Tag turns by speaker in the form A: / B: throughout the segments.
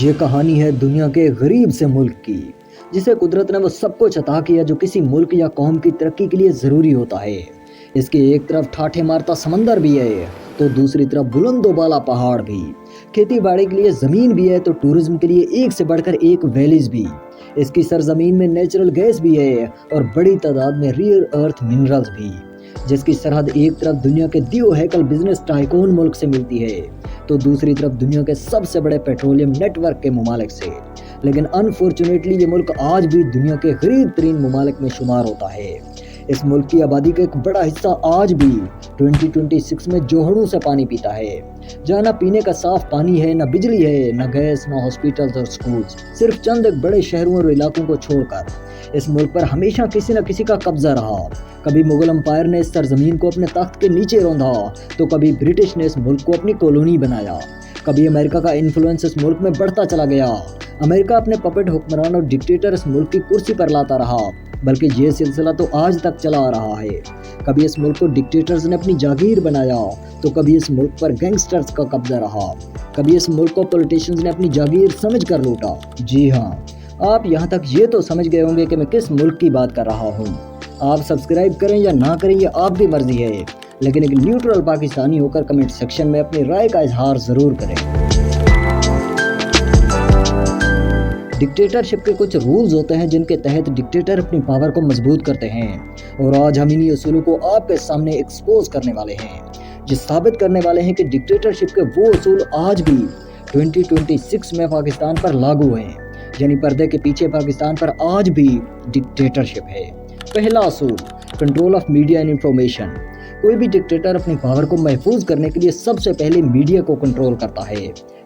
A: ये कहानी है दुनिया के गरीब से मुल्क की, जिसे कुदरत ने वो सब कुछ अता किया जो किसी मुल्क या कौम की तरक्की के लिए ज़रूरी होता है। इसके एक तरफ ठाठे मारता समंदर भी है तो दूसरी तरफ बुलंदो बाला पहाड़ भी। खेती बाड़ी के लिए ज़मीन भी है तो टूरिज्म के लिए एक से बढ़कर एक वैलीज भी। इसकी सरजमीन में नेचुरल गैस भी है और बड़ी तादाद में रियर अर्थ मिनरल्स भी। जिसकी सरहद एक तरफ दुनिया के दियो हैकल बिजनेस टाइकून मुल्क से मिलती है तो दूसरी तरफ दुनिया के सबसे बड़े पेट्रोलियम नेटवर्क के ममालिक से। लेकिन अनफॉर्चुनेटली ये मुल्क आज भी दुनिया के गरीब तरीन ममालिक में शुमार होता है। इस मुल्क की आबादी का एक बड़ा हिस्सा आज भी 2026 में जोहड़ों से पानी पीता है, जहाँ न पीने का साफ पानी है, न बिजली है, न गैस, न हॉस्पिटल्स और स्कूल्स, सिर्फ चंद एक बड़े शहरों और इलाकों को छोड़कर। इस मुल्क पर हमेशा किसी न किसी का कब्जा रहा। कभी मुगल अंपायर ने इस सरजमीन को अपने तख्त के नीचे रौंदा तो कभी ब्रिटिश ने इस मुल्क को अपनी कॉलोनी बनाया। कभी अमेरिका का इन्फ्लुएंस इस मुल्क में बढ़ता चला गया। अमेरिका अपने पपेट हुक्मरान और डिक्टेटर इस मुल्क की कुर्सी पर लाता रहा, बल्कि ये सिलसिला तो आज तक चला आ रहा है। कभी इस मुल्क को डिक्टेटर्स ने अपनी जागीर बनाया तो कभी इस मुल्क पर गैंगस्टर्स का कब्जा रहा। कभी इस मुल्क को पॉलिटिशियंस ने अपनी जागीर समझ कर लूटा। जी हाँ, आप यहाँ तक ये तो समझ गए होंगे कि मैं किस मुल्क की बात कर रहा हूँ। आप सब्सक्राइब करें या ना करें ये आपकी मर्जी है, लेकिन एक न्यूट्रल पाकिस्तानी होकर कमेंट सेक्शन में अपनी राय का इजहार ज़रूर करें। डिक्टेटरशिप के कुछ रूल्स होते हैं जिनके तहत डिक्टेटर अपनी पावर को मजबूत करते हैं, और आज हम इन्हीं उसूलों को आपके सामने एक्सपोज करने वाले हैं, जो साबित करने वाले हैं कि डिक्टेटरशिप के वो उसूल आज भी 2026 में पाकिस्तान पर लागू हैं। यानी पर्दे के पीछे पाकिस्तान पर आज भी डिक्टेटरशिप है। पहला असूल, control of media and information. कोई भी डिक्टेटर अपनी पावर को महफूज करने के लिए सबसे पहले मीडिया को कंट्रोल करता है,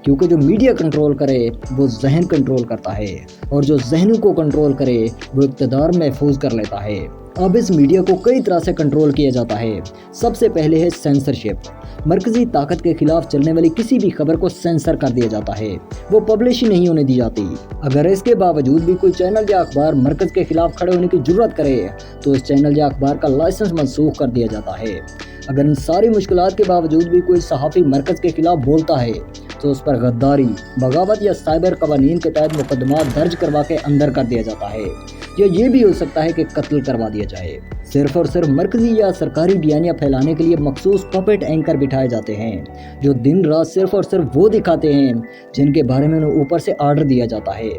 A: क्योंकि जो मीडिया कंट्रोल करे वो जहन कंट्रोल करता है, और जो जहनों को कंट्रोल करे वो इक़्तिदार महफूज कर लेता है। अब इस मीडिया को कई तरह से कंट्रोल किया जाता है। सबसे पहले है सेंसरशिप। मरकजी ताकत के खिलाफ चलने वाली किसी भी खबर को सेंसर कर दिया जाता है, वो पब्लिश ही नहीं होने दी जाती। अगर इसके बावजूद भी कोई चैनल या अखबार मरकज के खिलाफ खड़े होने की जुर्रत करे तो इस चैनल या अखबार का लाइसेंस मनसूख कर दिया जाता है। अगर इन सारी मुश्किलात के बावजूद भी कोई सहाफ़ी मरकज के खिलाफ बोलता है तो उस पर गद्दारी, बगावत या साइबर कवानीन के तहत मुकदमा दर्ज करवा के अंदर कर दिया जाता है, या ये भी हो सकता है कि कत्ल करवा दिया जाए। सिर्फ और सिर्फ मरकजी या सरकारी बयानियाँ फैलाने के लिए मखसूस पपेट एंकर बिठाए जाते हैं, जो दिन रात सिर्फ और सिर्फ वो दिखाते हैं जिनके बारे में उन्हें ऊपर से आर्डर दिया जाता है।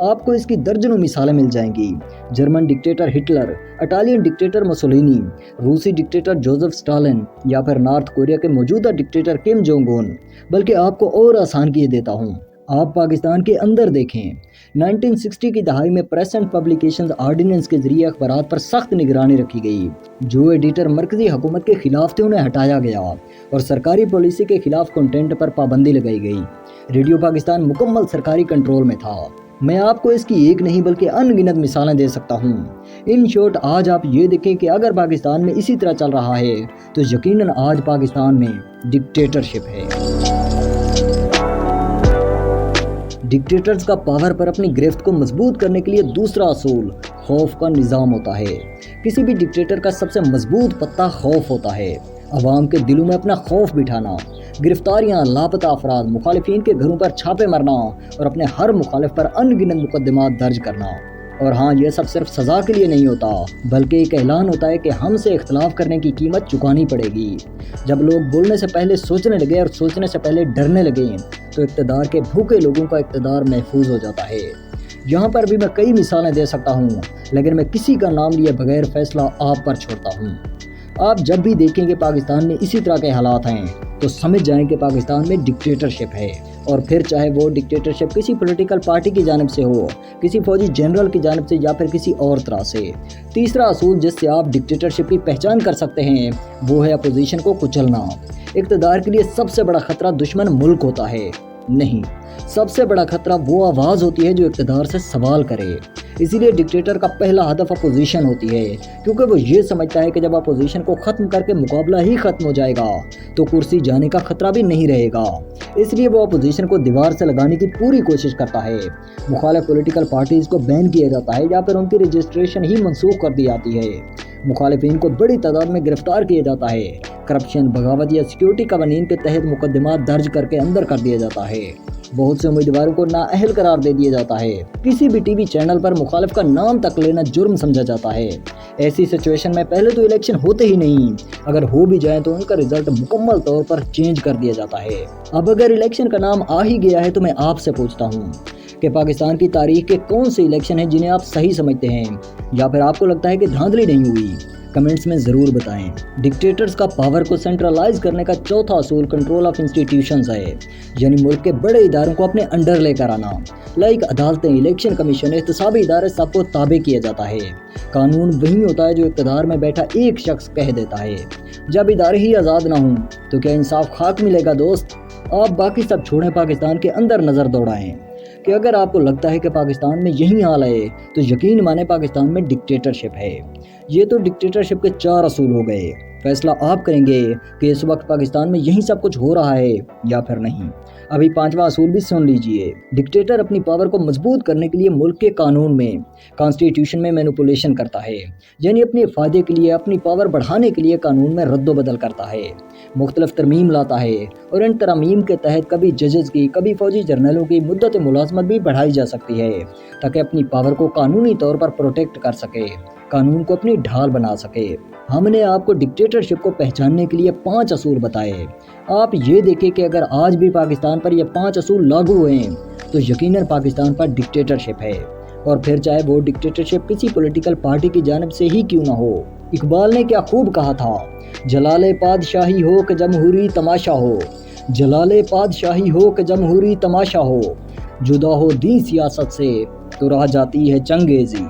A: आपको इसकी दर्जनों मिसालें मिल जाएंगी। German dictator Hitler, Italian dictator Mussolini, रूसी डिक्टेटर जोसेफ स्टालिन, या फिर नॉर्थ कोरिया के मौजूदा डिक्टेटर किम जोंग उन। बल्कि आपको और आसान किए देता हूँ, आप पाकिस्तान के अंदर देखें। 1960 की दहाई में प्रेस एंड पब्लिकेशंस ऑर्डिनेंस के जरिए अखबारात पर सख्त निगरानी रखी गई। जो एडिटर मरकजी हुकूमत के खिलाफ थे उन्हें हटाया गया और सरकारी पॉलिसी के खिलाफ कंटेंट पर पाबंदी लगाई गई। रेडियो पाकिस्तान मुकम्मल सरकारी कंट्रोल में था। मैं आपको इसकी एक नहीं बल्कि अनगिनत मिसालें दे सकता हूँ। इन शॉर्ट, आज आप ये देखें कि अगर पाकिस्तान में इसी तरह चल रहा है तो यकीनन आज पाकिस्तान में डिक्टेटरशिप है। डिक्टेटर्स का पावर पर अपनी गिरफ्त को मजबूत करने के लिए दूसरा असूल खौफ का निज़ाम होता है। किसी भी डिक्टेटर का सबसे मजबूत पत्ता खौफ होता है। अवाम के दिलों में अपना खौफ बिठाना, गिरफ्तारियां, लापता अफराद, मुखालिफिन के घरों पर छापे मारना और अपने हर मुखालिफ पर अनगिनत मुकदमात दर्ज करना। और हाँ, यह सब सिर्फ सज़ा के लिए नहीं होता, बल्कि एक ऐलान होता है कि हमसे इख्तलाफ करने की कीमत चुकानी पड़ेगी। जब लोग बोलने से पहले सोचने लगे और सोचने से पहले डरने लगे तो इक़्तिदार के भूखे लोगों का इक़्तिदार महफूज हो जाता है। यहाँ पर भी मैं कई मिसालें दे सकता हूँ, लेकिन मैं किसी का नाम लिए बगैर फैसला आप पर छोड़ता हूँ। आप जब भी देखें कि पाकिस्तान में इसी तरह के हालात हैं तो समझ जाएं कि पाकिस्तान में डिक्टेटरशिप है, और फिर चाहे वो डिक्टेटरशिप किसी पॉलिटिकल पार्टी की जानिब से हो, किसी फौजी जनरल की जानिब से, या फिर किसी और तरह से। तीसरा असूल जिससे आप डिक्टेटरशिप की पहचान कर सकते हैं वो है अपोजिशन को कुचलना। इक़्तिदार के लिए सबसे बड़ा खतरा दुश्मन मुल्क होता है नहीं, सबसे बड़ा खतरा वो आवाज़ होती है जो इक़्तिदार से सवाल करे। इसीलिए डिक्टेटर का पहला हदफ अपोजिशन होती है, क्योंकि वो ये समझता है कि जब अपोजिशन को ख़त्म करके मुकाबला ही ख़त्म हो जाएगा तो कुर्सी जाने का खतरा भी नहीं रहेगा। इसलिए वो अपोजिशन को दीवार से लगाने की पूरी कोशिश करता है। मुखालिफ पॉलिटिकल पार्टीज़ को बैन किया जाता है या फिर उनकी रजिस्ट्रेशन ही मनसूख कर दी जाती है। मुखालिफिन को बड़ी तादाद में गिरफ्तार किया जाता है। करप्शन, बगावत या सिक्योरिटी कवानीन के तहत मुकदमा दर्ज करके अंदर कर दिया जाता है। बहुत से उम्मीदवारों को नाअहल करार दे दिया जाता है। किसी भी टीवी चैनल पर मुखालिफ का नाम तक लेना जुर्म समझा जाता है। ऐसी सिचुएशन में पहले तो इलेक्शन होते ही नहीं, अगर हो भी जाए तो उनका रिजल्ट मुकम्मल तौर पर चेंज कर दिया जाता है। अब अगर इलेक्शन का नाम आ ही गया है तो मैं आपसे पूछता हूँ कि पाकिस्तान की तारीख के कौन से इलेक्शन हैं जिन्हें आप सही समझते हैं, या फिर आपको लगता है कि धांधली नहीं हुई? कमेंट्स में ज़रूर बताएं। डिक्टेटर्स का पावर को सेंट्रलाइज करने का चौथा असूल कंट्रोल ऑफ इंस्टीट्यूशंस है, यानी मुल्क के बड़े इदारों को अपने अंडर लेकर आना। लाइक अदालतें, इलेक्शन कमीशन, एहतसाबी इदारे, सबको ताबे किया जाता है। कानून वही होता है जो इक़्तिदार में बैठा एक शख्स कह देता है। जब इदारे ही आज़ाद ना हों तो क्या इंसाफ खाक मिलेगा दोस्त? आप बाकी सब छोड़ें, पाकिस्तान के अंदर नज़र दौड़ाएं कि अगर आपको लगता है कि पाकिस्तान में यही हाल है तो यकीन माने पाकिस्तान में डिक्टेटरशिप है। ये तो डिक्टेटरशिप के 4 असूल हो गए। फैसला आप करेंगे कि इस वक्त पाकिस्तान में यही सब कुछ हो रहा है या फिर नहीं। अभी 5वां असूल भी सुन लीजिए। डिक्टेटर अपनी पावर को मजबूत करने के लिए मुल्क के कानून में, कॉन्स्टिट्यूशन में मैनिपुलेशन करता है, यानी अपने फ़ायदे के लिए, अपनी पावर बढ़ाने के लिए कानून में रद्दोबदल करता है, मुख्तलिफ तरमीम लाता है, और इन तरमीम के तहत कभी जजेस की, कभी फौजी जर्नलों की मुद्दत मुलाजमत भी बढ़ाई जा सकती है ताकि अपनी पावर को कानूनी तौर पर प्रोटेक्ट कर सके, कानून को अपनी ढाल बना सके। हमने आपको डिक्टेटरशिप को पहचानने के लिए 5 असूल बताए। आप ये देखें कि अगर आज भी पाकिस्तान पर ये 5 असूल लागू हुए तो यकीनन पाकिस्तान पर डिक्टेटरशिप है, और फिर चाहे वो डिक्टेटरशिप किसी पॉलिटिकल पार्टी की जानिब से ही क्यों ना हो। इकबाल ने क्या खूब कहा था, जलाले पादशाही हो कि जमहूरी तमाशा हो, जलाले पादशाही हो कि जमहूरी तमाशा हो, जुदा हो दी सियासत से तो रह जाती है चंगेज़ी।